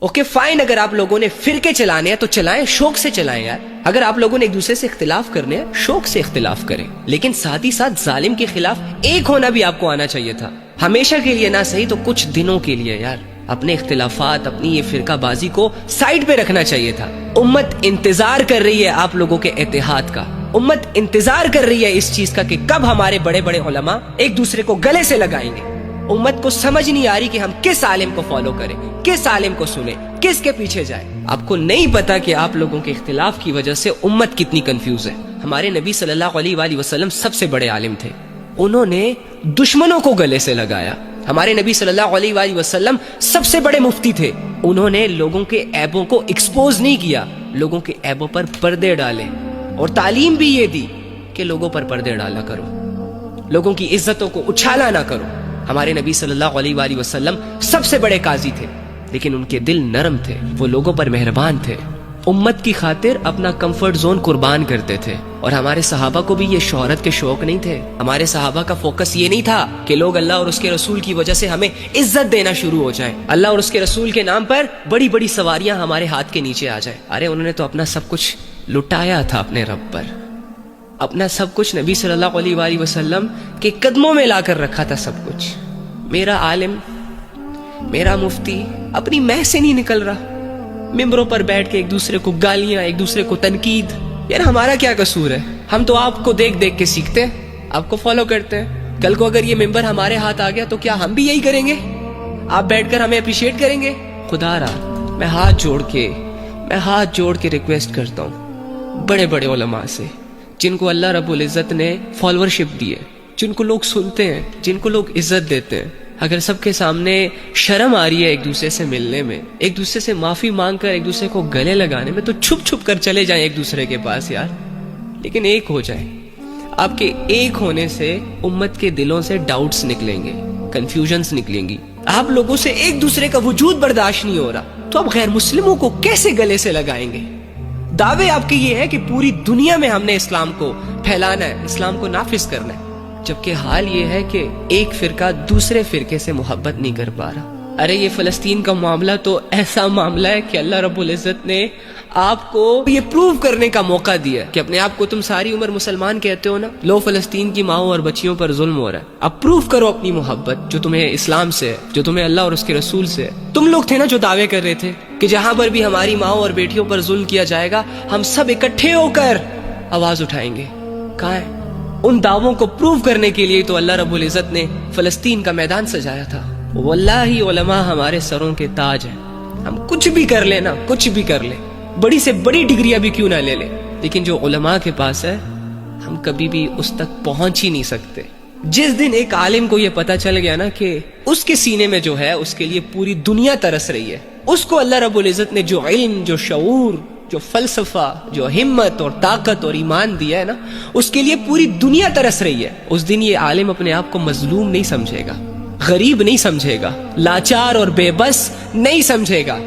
Okay fine, اگر آپ لوگوں نے فرقے چلانے ہیں تو چلائیں، شوق سے چلائیں یار. اگر آپ لوگوں نے ایک دوسرے سے اختلاف کرنے ہیں شوق سے اختلاف کریں، لیکن ساتھ ہی ساتھ ظالم کے خلاف ایک ہونا بھی آپ کو آنا چاہیے تھا. ہمیشہ کے لیے نہ صحیح تو کچھ دنوں کے لیے یار اپنے اختلافات، اپنی یہ فرقہ بازی کو سائڈ پہ رکھنا چاہیے تھا. امت انتظار کر رہی ہے آپ لوگوں کے اتحاد کا. امت انتظار کر رہی ہے اس چیز کا کہ کب ہمارے بڑے بڑے علماء ایک دوسرے کو گلے سے لگائیں گے. امت کو سمجھ نہیں آ رہی کہ ہم کس عالم کو فالو کریں، کس عالم کو سنیں، کس کے پیچھے جائیں. آپ کو نہیں پتا کہ آپ لوگوں کے اختلاف کی وجہ سے امت کتنی کنفیوز ہے. ہمارے نبی صلی اللہ علیہ وآلہ وسلم سب سے بڑے عالم تھے، انہوں نے دشمنوں کو گلے سے لگایا. ہمارے نبی صلی اللہ علیہ وآلہ وسلم سب سے بڑے مفتی تھے، انہوں نے لوگوں کے عیبوں کو ایکسپوز نہیں کیا، لوگوں کے عیبوں پر پردے ڈالے. اور تعلیم بھی یہ دی کہ لوگوں پر پردے ڈالا کرو، لوگوں کی عزتوں کو اچھالا نہ کرو. ہمارے نبی صلی اللہ علیہ وآلہ وسلم سب سے بڑے قاضی تھے، لیکن ان کے دل نرم تھے، وہ لوگوں پر مہربان تھے، امت کی خاطر اپنا کمفرٹ زون قربان کرتے تھے. اور ہمارے صحابہ کو بھی یہ شہرت کے شوق نہیں تھے. ہمارے صحابہ کا فوکس یہ نہیں تھا کہ لوگ اللہ اور اس کے رسول کی وجہ سے ہمیں عزت دینا شروع ہو جائیں، اللہ اور اس کے رسول کے نام پر بڑی بڑی سواریاں ہمارے ہاتھ کے نیچے آ جائیں. ارے انہوں نے تو اپنا سب کچھ لٹایا تھا اپنے رب پر، اپنا سب کچھ نبی صلی اللہ علیہ وآلہ وسلم کے قدموں میں لا کر رکھا تھا. سب کچھ میرا عالم، میرا مفتی اپنی مہ سے نہیں نکل رہا، ممبروں پر بیٹھ کے ایک دوسرے کو گالیاں، ایک دوسرے کو تنقید. یار ہمارا کیا قصور ہے؟ ہم تو آپ کو دیکھ دیکھ کے سیکھتے ہیں، آپ کو فالو کرتے ہیں. کل کو اگر یہ ممبر ہمارے ہاتھ آ گیا تو کیا ہم بھی یہی کریں گے؟ آپ بیٹھ کر ہمیں اپریشیٹ کریں گے؟ خدا را میں ہاتھ جوڑ کے ریکویسٹ کرتا ہوں بڑے بڑے علماء سے، جن کو اللہ رب العزت نے فالوورشپ دی ہے، جن کو لوگ سنتے ہیں، جن کو لوگ عزت دیتے ہیں، اگر سب کے سامنے شرم آ رہی ہے ایک دوسرے سے ملنے میں، ایک دوسرے سے معافی مانگ کر ایک دوسرے کو گلے لگانے میں، تو چھپ چھپ کر چلے جائیں ایک دوسرے کے پاس یار، لیکن ایک ہو جائیں. آپ کے ایک ہونے سے امت کے دلوں سے ڈاؤٹس نکلیں گے، کنفیوژنز نکلیں گی. آپ لوگوں سے ایک دوسرے کا وجود برداشت نہیں ہو رہا تو آپ غیر مسلموں کو کیسے گلے سے لگائیں گے؟ دعوے آپ کے یہ ہے کہ پوری دنیا میں ہم نے اسلام کو پھیلانا ہے، اسلام کو نافذ کرنا ہے، جبکہ حال یہ ہے کہ ایک فرقہ دوسرے فرقے سے محبت نہیں کر پا رہا. ارے یہ فلسطین کا معاملہ تو ایسا معاملہ ہے کہ اللہ رب العزت نے آپ کو یہ پروو کرنے کا موقع دیا کہ اپنے آپ کو تم ساری عمر مسلمان کہتے ہو نا، لو فلسطین کی ماؤں اور بچیوں پر ظلم ہو رہا ہے، اب پروو کرو اپنی محبت جو تمہیں اسلام سے ہے، جو تمہیں اللہ اور اس کے رسول سے ہے. تم لوگ تھے نا جو دعوے کر رہے تھے کہ جہاں پر بھی ہماری ماؤں اور بیٹیوں پر ظلم کیا جائے گا ہم سب اکٹھے ہو کر آواز اٹھائیں گے. کہاں ہے؟ ان دعووں کو پروو کرنے کے لیے تو اللہ رب العزت نے فلسطین کا میدان سجایا تھا. واللہ علماء ہمارے سروں کے تاج ہیں. ہم کچھ بھی کر لیں نا، کچھ بھی کر لیں، بڑی سے بڑی ڈگریاں بھی کیوں نہ لے لیں، لیکن جو علماء کے پاس ہے ہم کبھی بھی اس تک پہنچ ہی نہیں سکتے. جس دن ایک عالم کو یہ پتا چل گیا نا کہ اس کے سینے میں جو ہے اس کے لیے پوری دنیا ترس رہی ہے، اس کو اللہ رب العزت نے جو علم، جو شعور، جو فلسفہ، جو ہمت اور طاقت اور ایمان دیا ہے نا، اس کے لیے پوری دنیا ترس رہی ہے. اس دن یہ عالم اپنے آپ کو مظلوم نہیں سمجھے گا، غریب نہیں سمجھے گا، لاچار اور بے بس نہیں سمجھے گا.